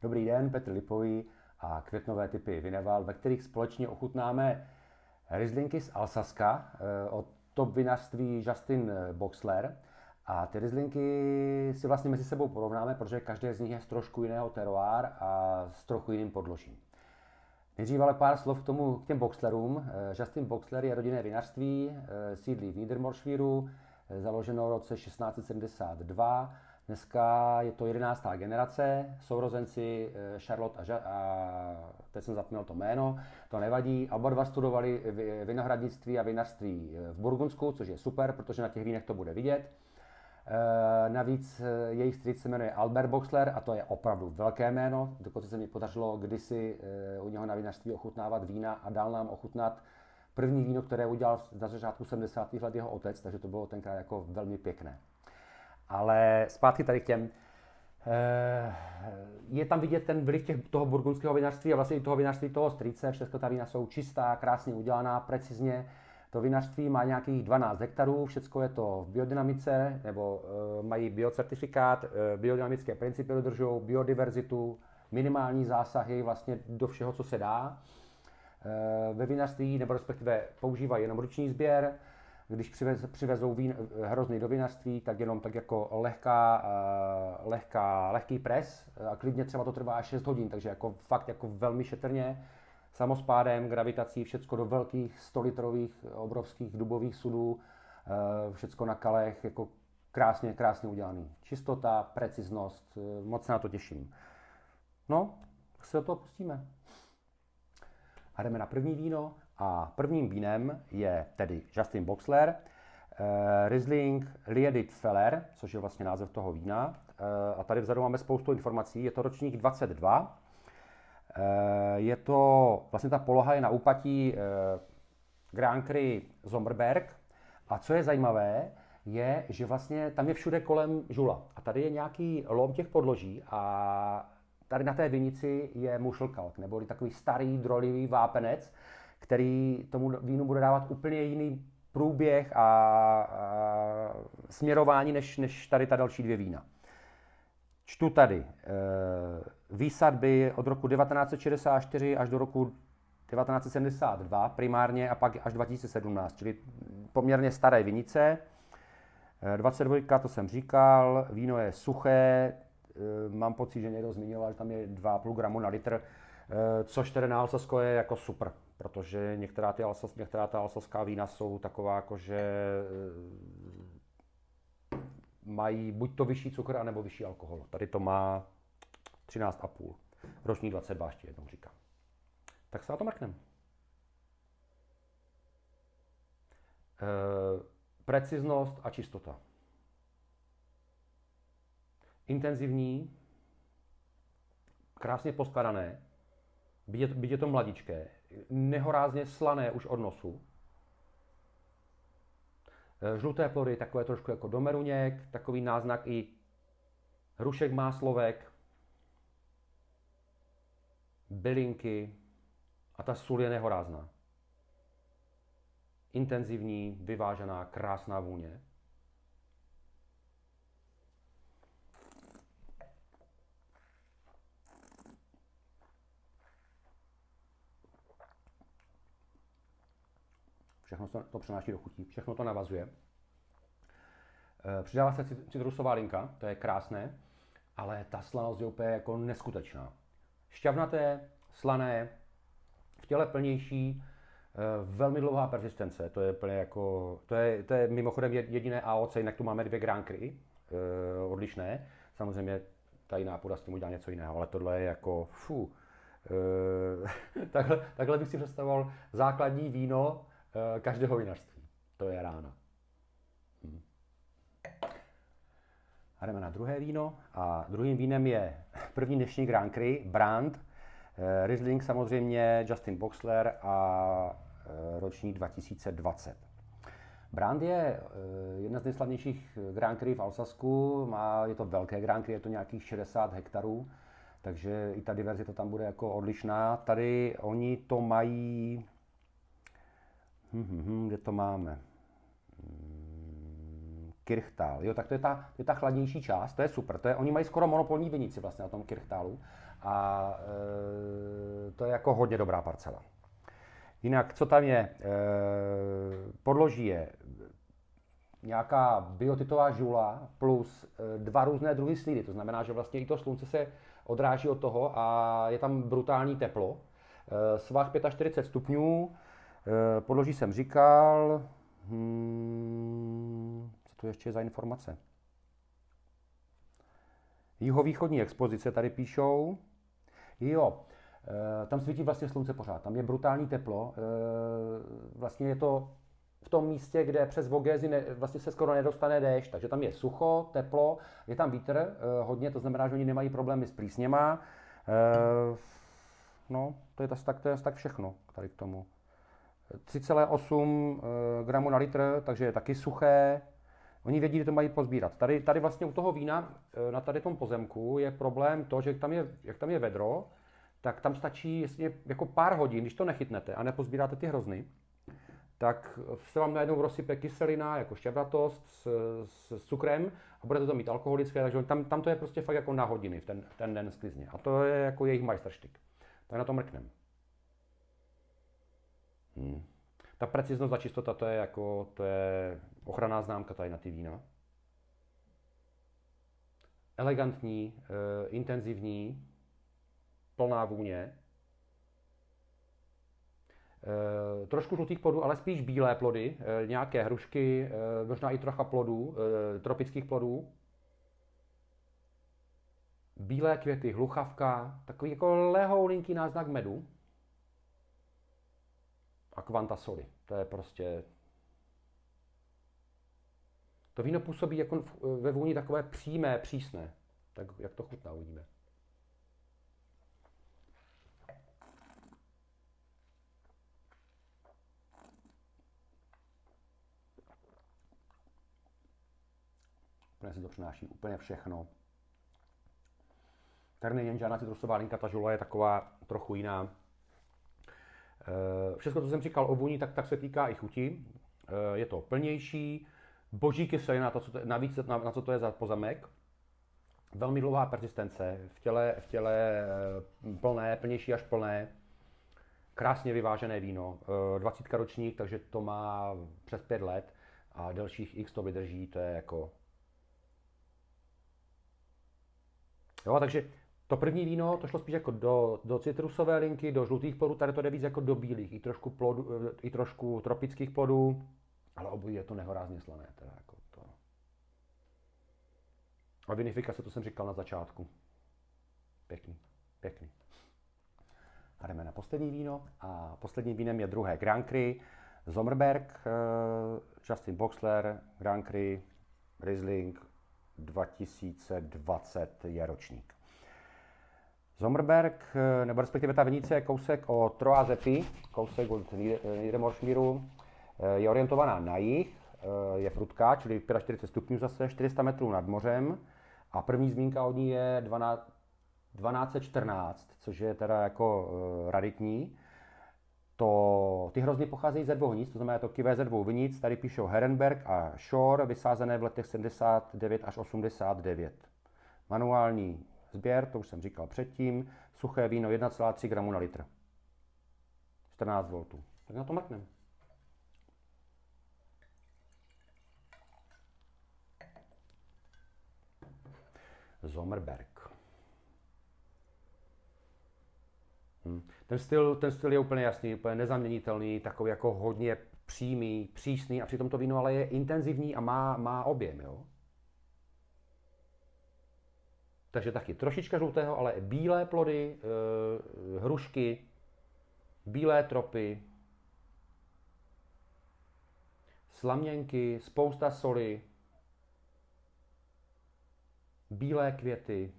Dobrý den, Petr Lipový a květnové typy Vineval, ve kterých společně ochutnáme Rieslingy z Alsaska od top vinařství Justin Boxler. A ty Rieslingy si vlastně mezi sebou porovnáme, protože každé z nich je z trošku jiného terroir a s trochu jiným podložím. Nejdřív ale pár slov k těm Boxlerům. Justin Boxler je rodinné vinařství, sídlí v Niedermorschwieru, založeno v roce 1672. Dneska je to 11. generace, sourozenci Charlotte a teď jsem zapomněl to jméno, to nevadí. Oba dva studovali vinohradnictví a vinařství v Burgundsku, což je super, protože na těch vínech to bude vidět. Navíc jejich strýc se jmenuje Albert Boxler a to je opravdu velké jméno. Dokonce se mi podařilo kdysi u něho na vinařství ochutnávat vína a dal nám ochutnat první víno, které udělal na začátku 70. let jeho otec, takže to bylo tenkrát jako velmi pěkné. Ale zpátky tady k těm. Je tam vidět ten vliv toho burgundského vinařství a vlastně i toho vinařství toho strýce. Všechno ta vína jsou čistá, krásně udělaná, precizně. To vinařství má nějakých 12 hektarů, všechno je to v biodynamice, nebo mají biocertifikát, biodynamické principy dodržují, biodiverzitu, minimální zásahy vlastně do všeho, co se dá. Ve vinařství, nebo respektive používají jenom ruční sběr. Když přivezou hrozny do vinařství, tak jenom tak jako lehký pres a klidně třeba to trvá až 6 hodin, takže jako fakt jako velmi šetrně, samospádem, gravitací, všecko do velkých 100-litrových obrovských dubových sudů, všecko na kalech, jako krásně udělaný. Čistota, preciznost, moc se na to těším. No, tak se do toho pustíme. A jdeme na první víno. A prvním vínem je tedy Justin Boxler, Riesling Lieditfeller, což je vlastně název toho vína. A tady vzadu máme spoustu informací, je to ročník 22. Je to, vlastně ta poloha je na úpatí Grand Cru Sommerberg. A co je zajímavé, je, že vlastně tam je všude kolem žula. A tady je nějaký lom těch podloží a tady na té vinici je mušelkalk, neboli takový starý, drolivý vápenec, který tomu vínu bude dávat úplně jiný průběh a směrování než tady ta další dvě vína. Čtu tady výsadby od roku 1964 až do roku 1972 primárně a pak až 2017, čili poměrně staré vinice. 22, to jsem říkal, víno je suché, mám pocit, že někdo zmiňoval, že tam je 2,5 gramu na litr, což tedy na Alsasko je jako super, protože některá ta alsaská vína jsou taková, jako že mají buď to vyšší cukr, anebo vyšší alkohol. Tady to má 13,5. Ročník 22 ještě jednou říkám. Tak se na to mrknem. Preciznost a čistota. Intenzivní, krásně poskladané, byť je to mladičké, nehorázně slané už od nosu. Žluté plody, takové trošku jako domeruněk, takový náznak i hrušek máslovek, bylinky a ta sůl je nehorázná. Intenzivní, vyvážená, krásná vůně. Všechno to přenáší do chutí, všechno to navazuje. Přidává se citrusová linka, to je krásné, ale ta slanost je úplně jako neskutečná. Šťavnaté, slané, v těle plnější, velmi dlouhá persistence, to je úplně jako, to je mimochodem jediné AOC, jinak tu máme 2 Grand Cru, odlišné, samozřejmě ta jiná půda s tím udělá něco jiného, ale tohle je jako, takhle bych si představoval základní víno každého vinařství. To je rána. A jdeme na druhé víno. A druhým vínem je první dnešní Grand Cru, Brand. Riesling samozřejmě, Justin Boxler a ročník 2020. Brand je jedna z nejslavnějších Grand Cru v Alsasku. Je to velké Grand Cru, je to nějakých 60 hektarů. Takže i ta diverzita tam bude jako odlišná. Tady oni to mají... Kde to máme? Kirchtal. Jo, tak to je ta chladnější část, to je super. Oni mají skoro monopolní vinici vlastně na tom Kirchtalu a to je jako hodně dobrá parcela. Jinak, co tam je? Podloží je nějaká biotitová žula plus 2 různé druhy slídy. To znamená, že vlastně i to slunce se odráží od toho a je tam brutální teplo. Svah 45 stupňů, podloží jsem říkal. Co to ještě je za informace? Jihovýchodní expozice tady píšou. Jo, tam svítí vlastně slunce pořád, tam je brutální teplo. Vlastně je to v tom místě, kde přes Vogézy vlastně se skoro nedostane déšť, takže tam je sucho, teplo, je tam vítr hodně, to znamená, že oni nemají problémy s plísněma. No, to je tak všechno tady k tomu. 3,8 gramů na litr, takže je taky suché. Oni vědí, že to mají pozbírat. Tady vlastně u toho vína na tady tom pozemku je problém to, že jak tam je vedro, tak tam stačí jako pár hodin, když to nechytnete a nepozbíráte ty hrozny, tak se vám najednou rozsype kyselina, jako šťavratost s cukrem a budete to mít alkoholické, takže tam to je prostě fakt jako na hodiny v ten den sklizně. A to je jako jejich majsterštyk. Tak na to mrknem. Ta preciznost a čistota, to je ochranná známka tady na ty vína. Elegantní, intenzivní, plná vůně. Trošku žlutých plodů, ale spíš bílé plody, nějaké hrušky, možná i trocha plodů, tropických plodů. Bílé květy, hluchavka, takový jako lehoulinký náznak medu. A kvanta soli, to je prostě... To víno působí jako ve vůni takové přímé, přísné. Tak jak to chutná, uvidíme. Úplně si to přináší úplně všechno. Tady není žádná citrusová linka, ta žula je taková trochu jiná. Všechno, co jsem říkal o vůni, tak se týká i chuti. Je to plnější, boží kyselina, navíc na co to je za pozemek. Velmi dlouhá persistence, v těle plné, plnější až plné. Krásně vyvážené víno, 20 ročník, takže to má přes 5 let a delších x to vydrží, to je jako... Jo, takže to první víno, to šlo spíš jako do citrusové linky, do žlutých plodů, tady to jde víc jako do bílých, i trošku tropických plodů, ale obojí je to nehorázně slané. Teda jako to. A vinifikace, to jsem říkal na začátku. Pěkný, pěkný. A jdeme na poslední víno a posledním vínem je druhé Grand Cru, Sommerberg, Justin Boxler, Grand Cru, Riesling, 2020 je ročník. Sommerberg, nebo respektive ta vinice je kousek od Troazepy, kousek od Niedermorschmieru, je orientovaná na jih, je prudká, čili 45 stupňů zase, 400 metrů nad mořem a první zmínka od ní je 1214, což je teda jako raritní. Ty hrozny pocházejí ze 2 vinic, to znamená to kivé ze 2 vinic, tady píšou Herrenberg a Shore, vysázené v letech 79 až 89. Manuální sběr, to už jsem říkal předtím, suché víno 1,3 gramu na litr. 14 V. Tak na to mrknem. Sommerberg. Ten styl je úplně jasný, úplně nezaměnitelný, takový jako hodně přímý, přísný a přitom to víno ale je intenzivní a má objem, jo. Takže taky trošička žlutého, ale bílé plody, hrušky, bílé tropy, slaměnky, spousta soli, bílé květy.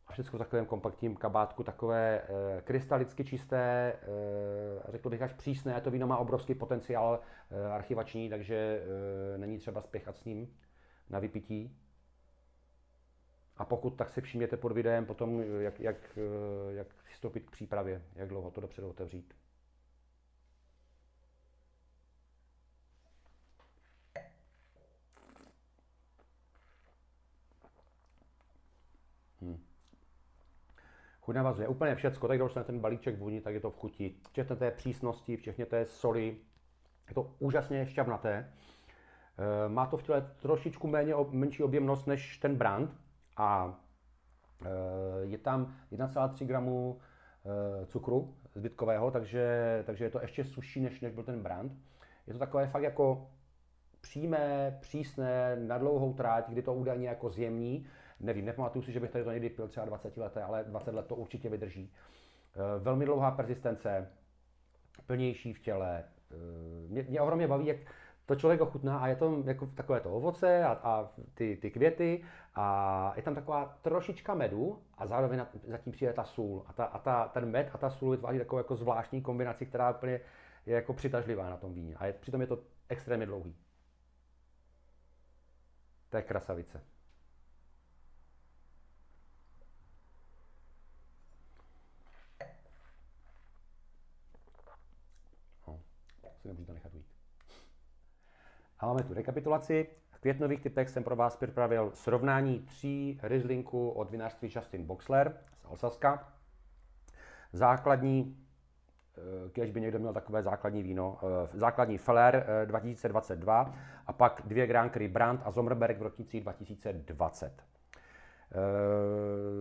A všechno v takovém kompaktním kabátku, takové krystalicky čisté, řekl bych až přísné. To víno má obrovský potenciál archivační, takže není třeba spěchat s ním na vypití. A pokud, tak si všimněte pod videem potom, jak přistoupit k přípravě, jak dlouho to dopředu otevřít. Chuť navazuje úplně všecko, tak když dostane ten balíček vůni, tak je to v chuti. Včetně té přísnosti, včetně té soli. Je to úžasně šťavnaté. Má to v těle trošičku menší objemnost než ten brand a je tam 1,3 gramu cukru zbytkového, takže je to ještě suší, než byl ten brand. Je to takové fakt jako přímé, přísné, na dlouhou tráť, kdy to údajně jako zjemní. Nevím, nepamatuju si, že bych tady to někdy pil třeba 20 leté, ale 20 let to určitě vydrží. Velmi dlouhá persistence, plnější v těle. Mě ohromně baví, jak to člověk ochutná a je to jako takové to ovoce a ty květy a je tam taková trošička medu a zároveň zatím přijde ta sůl. Ten med a ta sůl vytváří takovou jako zvláštní kombinaci, která úplně je jako přitažlivá na tom víně. A přitom je to extrémně dlouhý. To je krasavice. Si nemůžete nechat ujít. A máme tu rekapitulaci. V květnových typech jsem pro vás připravil srovnání 3 Rieslingů od vinařství Justin Boxler z Alsaska. Základní, když by někdo měl takové základní víno, základní Feller 2022 a pak 2 Grand Cru Brand a Sommerberg v ročnících 2020.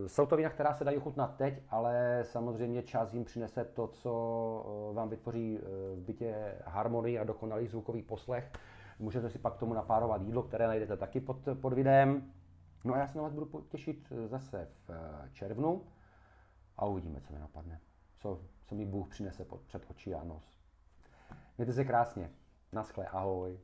Jsou to vína, která se dají ochutnat teď, ale samozřejmě čas jim přinese to, co vám vytvoří v bytě harmonii a dokonalý zvukový poslech. Můžete si pak k tomu napárovat jídlo, které najdete taky pod videem. No a já se na vás budu těšit zase v červnu a uvidíme, co mi napadne. Co mi Bůh přinese před oči a nos. Mějte se krásně. Naschle, ahoj.